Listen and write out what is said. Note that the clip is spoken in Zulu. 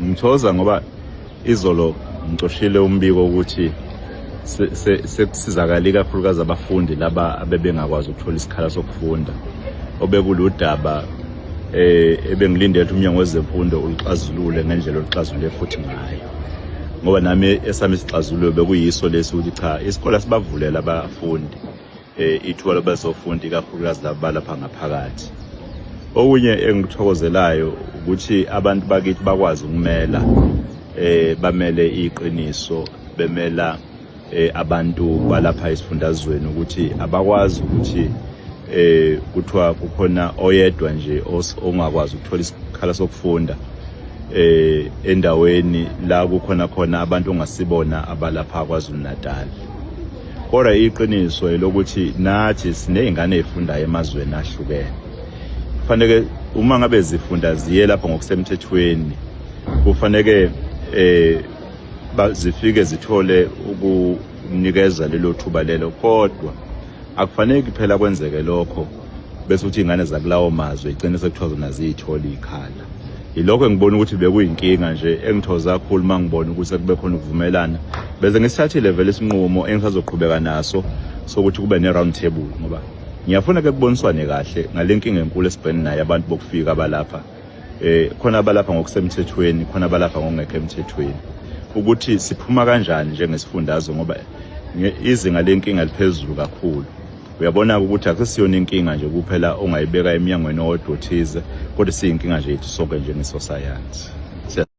Ngithokoza ngoba izolo ngicoshile umbiko ukuthi sekusizakala kakhulukazi abafundi laba abebengakwazi ukuthola isikhala sokufunda obekuludaba ebengilindele ukuthi umnyango wezemfundo ulixazulule ngendlela oluxazulule futhi ngayo, ngoba nami esami isixazululo bekuyiso lesi ukuthi cha, isikole sibavulela abafundi ithuba labazofunda kakhulukazi laba lapha ngaphakathi. Okunye engikuthokozelayo ukuthi abantu bakithi bakwazi ukumela bamele iqiniso, bemela abantu balapha esifundazweni ukuthi abakwazi ukuthi kuthiwa kukhona oyedwa nje ongakwazi ukuthola isikhala sokufunda endaweni la kukhona abantu ongasibona abalapha KwaZulu-Natal. Kodwa iqiniso elokuthi nathi sinezingane ezifundayo emazweni ahlukene. Kufanele uma ngabe zifunda ziye lapha ngokusemthethweni, kufanele zifike zithole ukunikeza lelo thuba lelo, kodwa akufanele kuphela kwenzeke lokho bese uthi ingane zakulawo mazwe igcine sekuthiwa zona ziyithola ikhala. Yilokho engibona ukuthi bekuyinkinga nje engithoza kakhulu mangibona ukuthi kube khona ukuvumelana, bese ngisithathile vele isinqumo engisazoqhubeka naso sokuthi kube ne round table, ngoba ngiyafuna ke kuboniswane kahle ngalenkinga enkulu esibhekene nayo abantu bokufika abalapha khona abalapha ngokusemthethweni, khona abalapha ngokungekho emthethweni, ukuthi siphuma kanjani njengesifundazwe, ngoba izinga lenkinga liphezulu kakhulu. Uyabona ukuthi akusiyona inkinga nje kuphela ongayibeka eminyangweni owodwa othize, kodwa siyinkinga nje yethu sonke njengesociety.